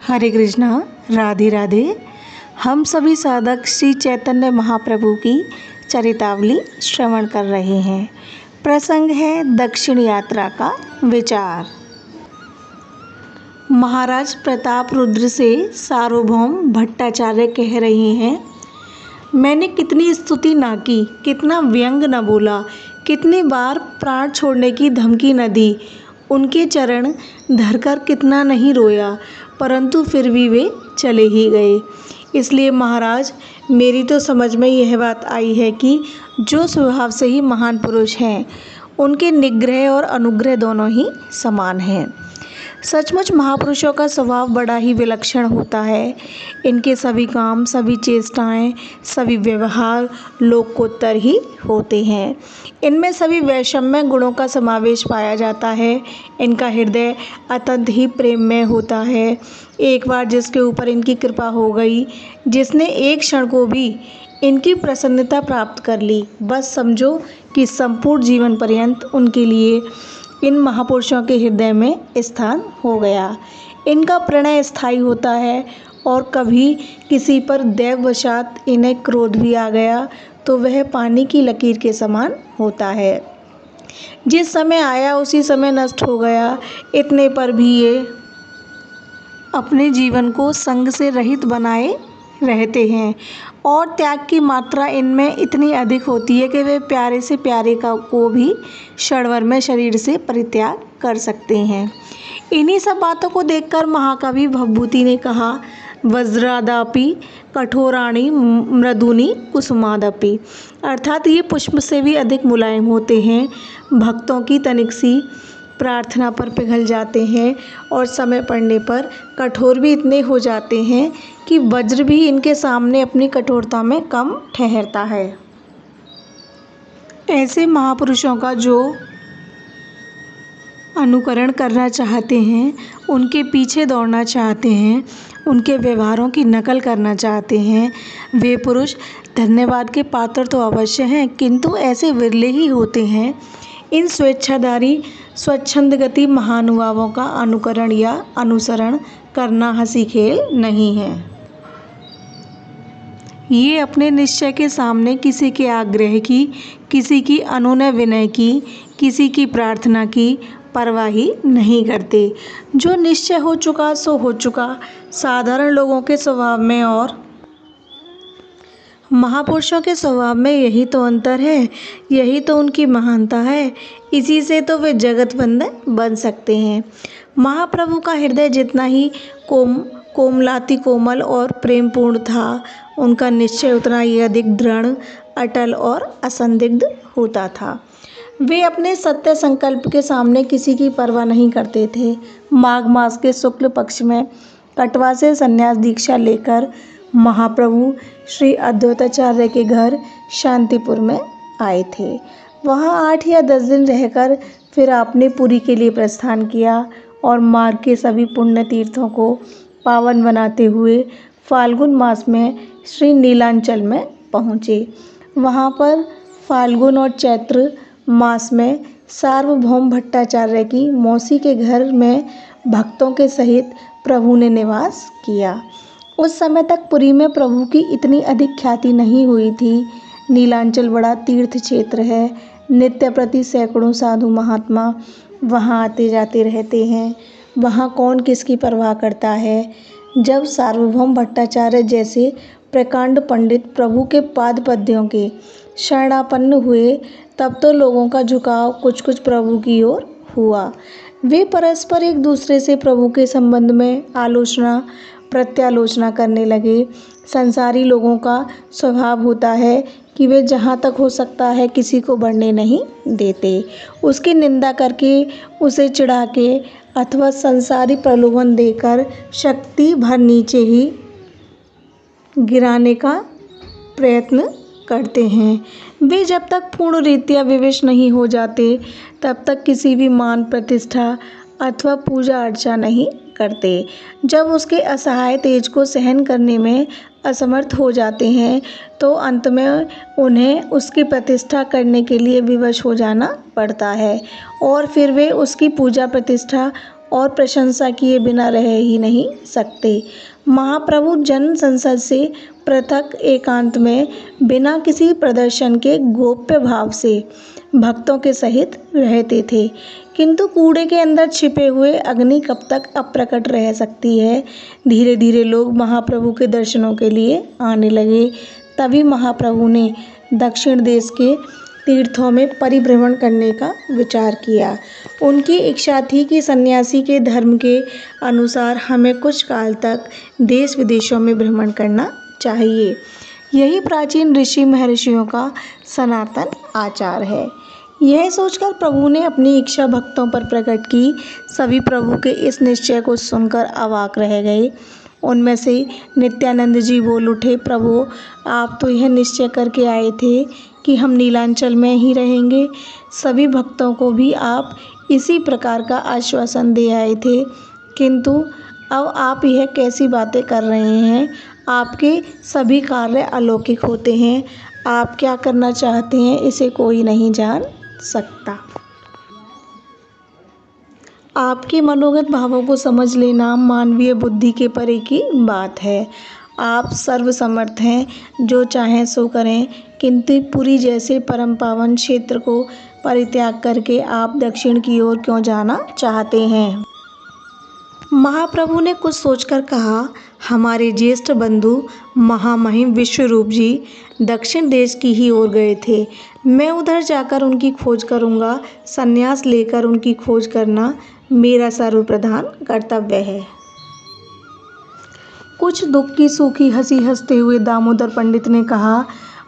हरे कृष्णा, राधे राधे। हम सभी साधक श्री चैतन्य महाप्रभु की चरितावली श्रवण कर रहे हैं। प्रसंग है दक्षिण यात्रा का विचार। महाराज प्रताप रुद्र से सार्वभौम भट्टाचार्य कह रहे हैं, मैंने कितनी स्तुति ना की, कितना व्यंग न बोला, कितनी बार प्राण छोड़ने की धमकी न दी, उनके चरण धरकर कितना नहीं रोया, परंतु फिर भी वे चले ही गए। इसलिए महाराज, मेरी तो समझ में यह बात आई है कि जो स्वभाव से ही महान पुरुष हैं, उनके निग्रह और अनुग्रह दोनों ही समान हैं। सचमुच महापुरुषों का स्वभाव बड़ा ही विलक्षण होता है। इनके सभी काम, सभी चेष्टाएं, सभी व्यवहार लोकोत्तर ही होते हैं। इनमें सभी वैषम्य गुणों का समावेश पाया जाता है। इनका हृदय अत्यंत ही प्रेममय होता है। एक बार जिसके ऊपर इनकी कृपा हो गई, जिसने एक क्षण को भी इनकी प्रसन्नता प्राप्त कर ली, बस समझो कि संपूर्ण जीवन पर्यंत उनके लिए इन महापुरुषों के हृदय में स्थान हो गया। इनका प्रणय स्थायी होता है और कभी किसी पर दैववशात इन्हें क्रोध भी आ गया तो वह पानी की लकीर के समान होता है। जिस समय आया उसी समय नष्ट हो गया। इतने पर भी ये अपने जीवन को संग से रहित बनाए रहते हैं और त्याग की मात्रा इनमें इतनी अधिक होती है कि वे प्यारे से प्यारे को भी क्षणभर में शरीर से परित्याग कर सकते हैं। इन्हीं सब बातों को देखकर महाकवि भवभूति ने कहा, वज्रादापि कठोराणि मृदुनि कुसुमादपि, अर्थात ये पुष्प से भी अधिक मुलायम होते हैं, भक्तों की तनिक सी प्रार्थना पर पिघल जाते हैं और समय पड़ने पर कठोर भी इतने हो जाते हैं कि वज्र भी इनके सामने अपनी कठोरता में कम ठहरता है। ऐसे महापुरुषों का जो अनुकरण करना चाहते हैं, उनके पीछे दौड़ना चाहते हैं, उनके व्यवहारों की नकल करना चाहते हैं, वे पुरुष धन्यवाद के पात्र तो अवश्य हैं, किंतु ऐसे विरले ही होते हैं। इन स्वेच्छाधारी स्वच्छंदगति महानुभावों का अनुकरण या अनुसरण करना हंसी खेल नहीं है। ये अपने निश्चय के सामने किसी के आग्रह की, किसी की अनुनय विनय की, किसी की प्रार्थना की परवाह ही नहीं करते। जो निश्चय हो चुका सो हो चुका। साधारण लोगों के स्वभाव में और महापुरुषों के स्वभाव में यही तो अंतर है, यही तो उनकी महानता है। इसी से तो वे जगत वंदन बन सकते हैं। महाप्रभु का हृदय जितना ही कोमलाति कोमल और प्रेमपूर्ण था, उनका निश्चय उतना ही अधिक दृढ़, अटल और असंदिग्ध होता था। वे अपने सत्य संकल्प के सामने किसी की परवाह नहीं करते थे। माघ मास के शुक्ल पक्ष में कटवा से संन्यास दीक्षा लेकर महाप्रभु श्री अद्वैताचार्य के घर शांतिपुर में आए थे। वहाँ 8 या 10 दिन रहकर फिर आपने पुरी के लिए प्रस्थान किया और मार्ग के सभी पुण्य तीर्थों को पावन बनाते हुए फाल्गुन मास में श्री नीलांचल में पहुँचे। वहाँ पर फाल्गुन और चैत्र मास में सार्वभौम भट्टाचार्य की मौसी के घर में भक्तों के सहित प्रभु ने निवास किया। उस समय तक पुरी में प्रभु की इतनी अधिक ख्याति नहीं हुई थी। नीलांचल बड़ा तीर्थ क्षेत्र है। नित्य प्रति सैकड़ों साधु महात्मा वहाँ आते जाते रहते हैं। वहाँ कौन किसकी परवाह करता है। जब सार्वभौम भट्टाचार्य जैसे प्रकांड पंडित प्रभु के पाद पद्यों के शरणापन्न हुए, तब तो लोगों का झुकाव कुछ कुछ प्रभु की ओर हुआ। वे परस्पर एक दूसरे से प्रभु के संबंध में आलोचना प्रत्यालोचना करने लगे। संसारी लोगों का स्वभाव होता है कि वे जहाँ तक हो सकता है किसी को बढ़ने नहीं देते। उसकी निंदा करके, उसे चिढ़ा के अथवा संसारी प्रलोभन देकर शक्ति भर नीचे ही गिराने का प्रयत्न करते हैं। वे जब तक पूर्ण रीत्या विवश नहीं हो जाते, तब तक किसी भी मान प्रतिष्ठा अथवा पूजा अर्चा नहीं करते। जब उसके असहाय तेज को सहन करने में असमर्थ हो जाते हैं, तो अंत में उन्हें उसकी प्रतिष्ठा करने के लिए विवश हो जाना पड़ता है और फिर वे उसकी पूजा प्रतिष्ठा और प्रशंसा किए बिना रह ही नहीं सकते। महाप्रभु जन संसद से पृथक एकांत में बिना किसी प्रदर्शन के गोप्य भाव से भक्तों के सहित रहते थे। किंतु कूड़े के अंदर छिपे हुए अग्नि कब तक अप्रकट रह सकती है। धीरे धीरे लोग महाप्रभु के दर्शनों के लिए आने लगे। तभी महाप्रभु ने दक्षिण देश के तीर्थों में परिभ्रमण करने का विचार किया। उनकी इच्छा थी कि सन्यासी के धर्म के अनुसार हमें कुछ काल तक देश विदेशों में भ्रमण करना चाहिए। यही प्राचीन ऋषि महर्षियों का सनातन आचार है। यह सोचकर प्रभु ने अपनी इच्छा भक्तों पर प्रकट की। सभी प्रभु के इस निश्चय को सुनकर अवाक रह गए। उनमें से नित्यानंद जी बोल उठे, प्रभु आप तो यह निश्चय करके आए थे कि हम नीलांचल में ही रहेंगे। सभी भक्तों को भी आप इसी प्रकार का आश्वासन दे आए थे, किंतु अब आप यह कैसी बातें कर रहे हैं। आपके सभी कार्य अलौकिक होते हैं। आप क्या करना चाहते हैं इसे कोई नहीं जान सकता। आपके मनोगत भावों को समझ लेना मानवीय बुद्धि के परे की बात है। आप सर्वसमर्थ हैं, जो चाहें सो करें, किंतु पुरी जैसे परम पावन क्षेत्र को परित्याग करके आप दक्षिण की ओर क्यों जाना चाहते हैं। महाप्रभु ने कुछ सोचकर कहा, हमारे ज्येष्ठ बंधु महामहिम विश्वरूप जी दक्षिण देश की ही ओर गए थे। मैं उधर जाकर उनकी खोज करूंगा। संन्यास लेकर उनकी खोज करना मेरा सर्वप्रधान कर्तव्य है। कुछ दुख की सूखी हंसी हंसते हुए दामोदर पंडित ने कहा,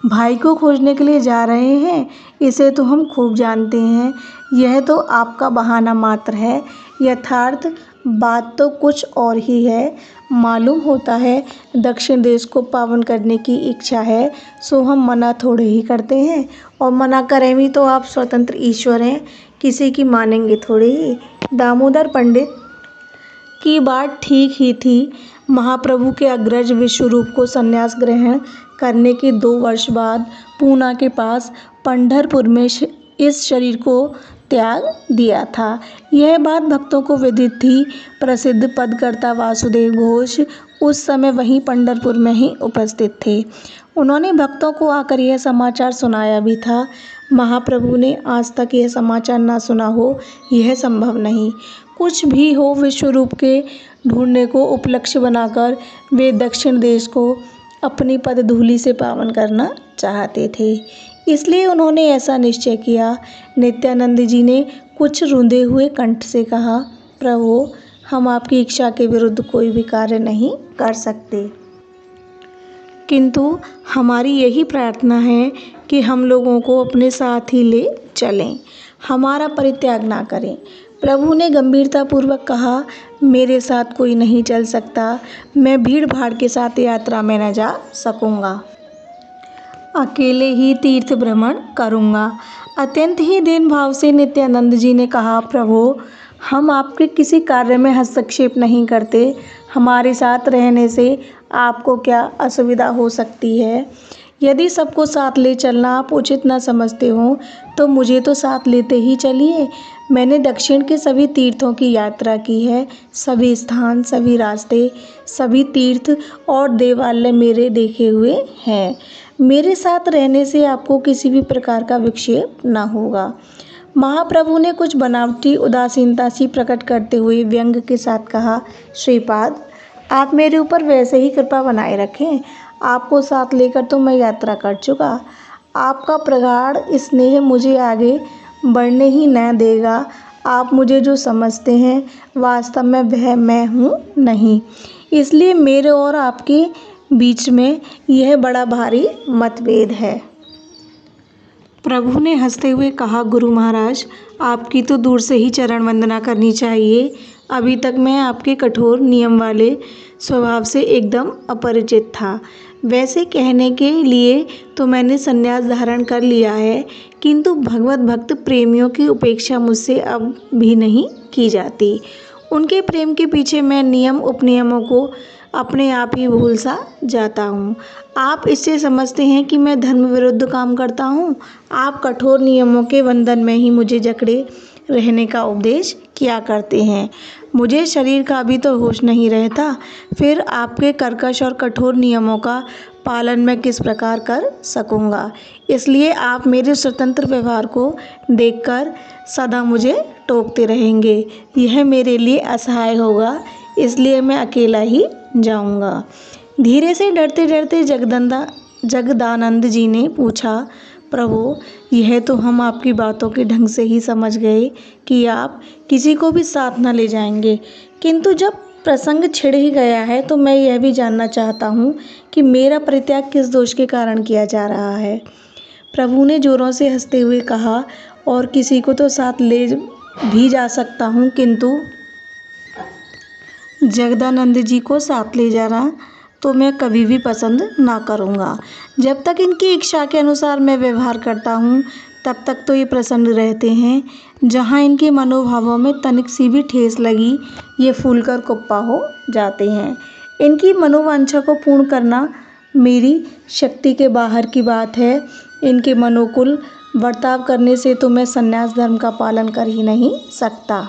भाई को खोजने के लिए जा रहे हैं, इसे तो हम खूब जानते हैं। यह तो आपका बहाना मात्र है। यथार्थ बात तो कुछ और ही है। मालूम होता है दक्षिण देश को पावन करने की इच्छा है, सो हम मना थोड़े ही करते हैं। और मना करें भी तो आप स्वतंत्र ईश्वर हैं, किसी की मानेंगे थोड़े ही। दामोदर पंडित की बात ठीक ही थी। महाप्रभु के अग्रज विश्वरूप को संन्यास ग्रहण करने के 2 वर्ष बाद पूना के पास पंढरपुर में इस शरीर को त्याग दिया था। यह बात भक्तों को विदित थी। प्रसिद्ध पदकर्ता वासुदेव घोष उस समय वहीं पंढरपुर में ही उपस्थित थे। उन्होंने भक्तों को आकर यह समाचार सुनाया भी था। महाप्रभु ने आज तक यह समाचार ना सुना हो, यह संभव नहीं। कुछ भी हो, विश्वरूप के ढूंढने को उपलक्ष्य बनाकर वे दक्षिण देश को अपनी पदधूलि से पावन करना चाहते थे। इसलिए उन्होंने ऐसा निश्चय किया। नित्यानंद जी ने कुछ रुंधे हुए कंठ से कहा, प्रभु हम आपकी इच्छा के विरुद्ध कोई भी कार्य नहीं कर सकते, किंतु हमारी यही प्रार्थना है कि हम लोगों को अपने साथ ही ले चलें, हमारा परित्याग ना करें। प्रभु ने गंभीरतापूर्वक कहा, मेरे साथ कोई नहीं चल सकता। मैं भीड़ भाड़ के साथ यात्रा में न जा सकूंगा। अकेले ही तीर्थ भ्रमण करूंगा। अत्यंत ही दीन भाव से नित्यानंद जी ने कहा, प्रभु हम आपके किसी कार्य में हस्तक्षेप नहीं करते। हमारे साथ रहने से आपको क्या असुविधा हो सकती है। यदि सबको साथ ले चलना आप उचित न समझते हो तो मुझे तो साथ लेते ही चलिए। मैंने दक्षिण के सभी तीर्थों की यात्रा की है। सभी स्थान, सभी रास्ते, सभी तीर्थ और देवालय मेरे देखे हुए हैं। मेरे साथ रहने से आपको किसी भी प्रकार का विक्षेप न होगा। महाप्रभु ने कुछ बनावटी उदासीनता सी प्रकट करते हुए व्यंग के साथ कहा, श्रीपाद आप मेरे ऊपर वैसे ही कृपा बनाए रखें। आपको साथ लेकर तो मैं यात्रा कर चुका। आपका प्रगाढ़ स्नेह मुझे आगे बढ़ने ही न देगा। आप मुझे जो समझते हैं वास्तव में वह मैं हूँ नहीं। इसलिए मेरे और आपके बीच में यह बड़ा भारी मतभेद है। प्रभु ने हंसते हुए कहा, गुरु महाराज आपकी तो दूर से ही चरण वंदना करनी चाहिए। अभी तक मैं आपके कठोर नियम वाले स्वभाव से एकदम अपरिचित था। वैसे कहने के लिए तो मैंने संन्यास धारण कर लिया है, किंतु भगवत भक्त प्रेमियों की उपेक्षा मुझसे अब भी नहीं की जाती। उनके प्रेम के पीछे मैं नियम उपनियमों को अपने आप ही भूल सा जाता हूँ। आप इससे समझते हैं कि मैं धर्म विरुद्ध काम करता हूँ। आप कठोर नियमों के बंधन में ही मुझे जकड़े रहने का उपदेश किया करते हैं। मुझे शरीर का भी तो होश नहीं रहता, फिर आपके कर्कश और कठोर नियमों का पालन मैं किस प्रकार कर सकूँगा। इसलिए आप मेरे स्वतंत्र व्यवहार को देखकर सदा मुझे टोकते रहेंगे। यह मेरे लिए असहाय होगा, इसलिए मैं अकेला ही जाऊँगा। धीरे से डरते डरते जगदानंद जी ने पूछा, प्रभु, यह तो हम आपकी बातों के ढंग से ही समझ गए कि आप किसी को भी साथ न ले जाएंगे, किंतु जब प्रसंग छिड़ ही गया है तो मैं यह भी जानना चाहता हूँ कि मेरा परित्याग किस दोष के कारण किया जा रहा है। प्रभु ने जोरों से हंसते हुए कहा, और किसी को तो साथ ले भी जा सकता हूँ, किंतु जगदानंद जी को साथ ले जाना तो मैं कभी भी पसंद ना करूँगा। जब तक इनकी इच्छा के अनुसार मैं व्यवहार करता हूँ तब तक तो ये प्रसन्न रहते हैं। जहाँ इनके मनोभावों में तनिक सी भी ठेस लगी, ये फूलकर कुप्पा हो जाते हैं। इनकी मनोवांछा को पूर्ण करना मेरी शक्ति के बाहर की बात है। इनके मनोकुल बर्ताव करने से तो मैं संन्यास धर्म का पालन कर ही नहीं सकता।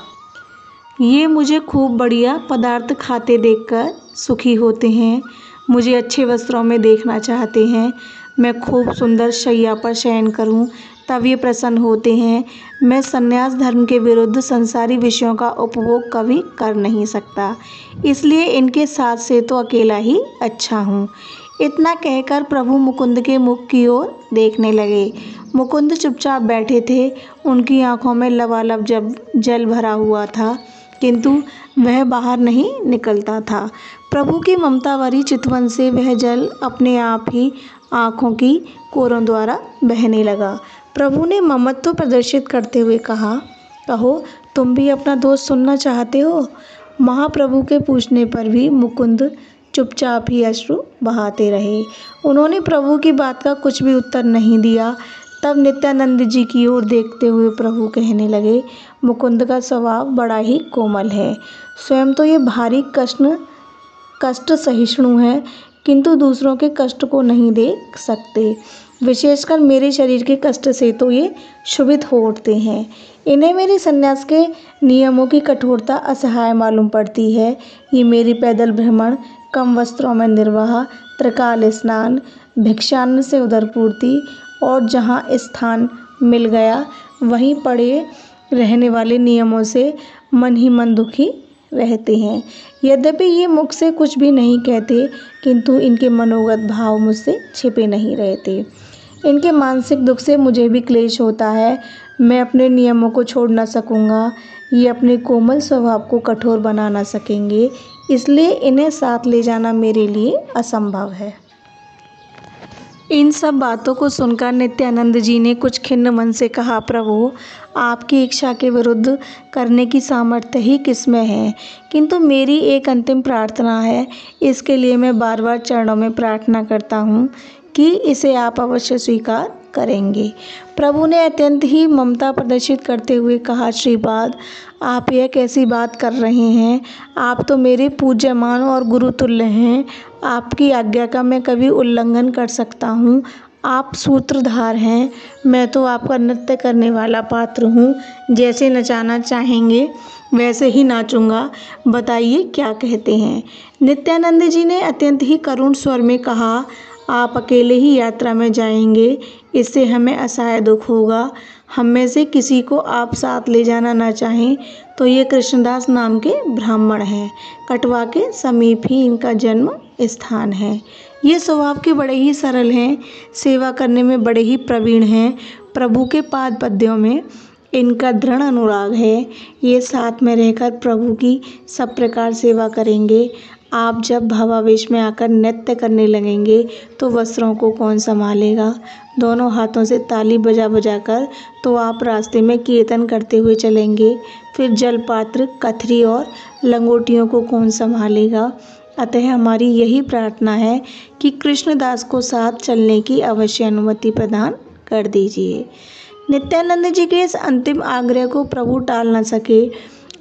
ये मुझे खूब बढ़िया पदार्थ खाते देखकर सुखी होते हैं, मुझे अच्छे वस्त्रों में देखना चाहते हैं, मैं खूब सुंदर शैया पर शयन करूं, तब ये प्रसन्न होते हैं। मैं संन्यास धर्म के विरुद्ध संसारी विषयों का उपभोग कभी कर नहीं सकता, इसलिए इनके साथ से तो अकेला ही अच्छा हूँ। इतना कहकर प्रभु मुकुंद के मुख की ओर देखने लगे। मुकुंद चुपचाप बैठे थे, उनकी आंखों में लबालब जल भरा हुआ था, किंतु वह बाहर नहीं निकलता था। प्रभु की ममता भरी चितवन से वह जल अपने आप ही आँखों की कोरों द्वारा बहने लगा। प्रभु ने ममत्व प्रदर्शित करते हुए कहा, कहो, तुम भी अपना दोष सुनना चाहते हो। महाप्रभु के पूछने पर भी मुकुंद चुपचाप ही अश्रु बहाते रहे। उन्होंने प्रभु की बात का कुछ भी उत्तर नहीं दिया। तब नित्यानंद जी की ओर देखते हुए प्रभु कहने लगे, मुकुंद का स्वभाव बड़ा ही कोमल है। स्वयं तो ये भारी कष्ट सहिष्णु है, किंतु दूसरों के कष्ट को नहीं देख सकते। विशेषकर मेरे शरीर के कष्ट से तो ये क्षुभित हो उठते हैं। इन्हें मेरे संन्यास के नियमों की कठोरता असहाय मालूम पड़ती है। ये मेरी पैदल भ्रमण, कम वस्त्रों में निर्वाह, त्रिकाल स्नान, भिक्षान्न से उदरपूर्ति और जहाँ स्थान मिल गया वहीं पड़े रहने वाले नियमों से मन ही मन दुखी रहते हैं। यद्यपि ये मुख से कुछ भी नहीं कहते, किंतु इनके मनोगत भाव मुझसे छिपे नहीं रहते। इनके मानसिक दुख से मुझे भी क्लेश होता है। मैं अपने नियमों को छोड़ न सकूँगा, ये अपने कोमल स्वभाव को कठोर बना न सकेंगे, इसलिए इन्हें साथ ले जाना मेरे लिए असंभव है। इन सब बातों को सुनकर नित्यानंद जी ने कुछ खिन्न मन से कहा, प्रभु, आपकी इच्छा के विरुद्ध करने की सामर्थ्य ही किसमें है, किंतु मेरी एक अंतिम प्रार्थना है। इसके लिए मैं बार बार चरणों में प्रार्थना करता हूँ कि इसे आप अवश्य स्वीकार करेंगे। प्रभु ने अत्यंत ही ममता प्रदर्शित करते हुए कहा, श्रीपाद, आप यह कैसी बात कर रहे हैं। आप तो मेरे पूज्यमान और गुरुतुल्य हैं। आपकी आज्ञा का मैं कभी उल्लंघन कर सकता हूँ। आप सूत्रधार हैं, मैं तो आपका नृत्य करने वाला पात्र हूँ। जैसे नचाना चाहेंगे वैसे ही नाचूंगा। बताइए क्या कहते हैं। नित्यानंद जी ने अत्यंत ही करुण स्वर में कहा, आप अकेले ही यात्रा में जाएंगे, इससे हमें असहाय दुख होगा। हम में से किसी को आप साथ ले जाना ना चाहें तो ये कृष्णदास नाम के ब्राह्मण हैं। कटवा के समीप ही इनका जन्म स्थान है। ये स्वभाव के बड़े ही सरल हैं, सेवा करने में बड़े ही प्रवीण हैं। प्रभु के पाद पद्यों में इनका दृढ़ अनुराग है। ये साथ में रहकर प्रभु की सब प्रकार सेवा करेंगे। आप जब भावावेश में आकर नृत्य करने लगेंगे तो वस्त्रों को कौन संभालेगा। दोनों हाथों से ताली बजा बजा कर तो आप रास्ते में कीर्तन करते हुए चलेंगे। फिर जलपात्र, कथरी और लंगोटियों को कौन संभालेगा। अतः हमारी यही प्रार्थना है कि कृष्णदास को साथ चलने की अवश्य अनुमति प्रदान कर दीजिए। नित्यानंद जी के इस अंतिम आग्रह को प्रभु टाल न सके।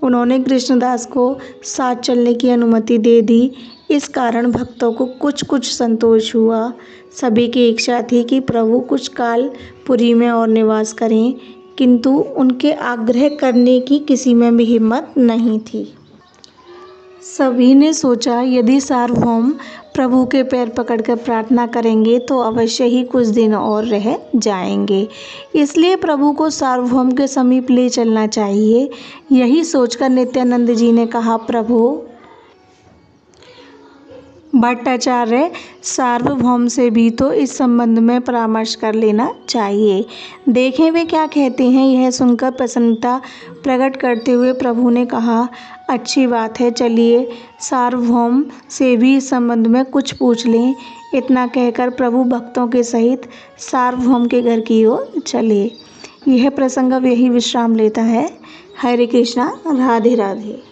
उन्होंने कृष्णदास को साथ चलने की अनुमति दे दी। इस कारण भक्तों को कुछ संतोष हुआ। सभी की इच्छा थी कि प्रभु कुछ काल पुरी में और निवास करें, किंतु उनके आग्रह करने की किसी में भी हिम्मत नहीं थी। सभी ने सोचा यदि सार्वभौम प्रभु के पैर पकड़कर प्रार्थना करेंगे तो अवश्य ही कुछ दिन और रह जाएंगे, इसलिए प्रभु को सार्वभौम के समीप ले चलना चाहिए। यही सोचकर नित्यानंद जी ने कहा, प्रभु, भट्टाचार्य सार्वभौम से भी तो इस संबंध में परामर्श कर लेना चाहिए, देखें वे क्या कहते हैं। यह सुनकर प्रसन्नता प्रकट करते हुए प्रभु ने कहा, अच्छी बात है, चलिए सार्वभौम से भी इस संबंध में कुछ पूछ लें। इतना कहकर प्रभु भक्तों के सहित सार्वभौम के घर की ओर चले। यह प्रसंग अब यही विश्राम लेता है। हरे कृष्णा, राधे राधे।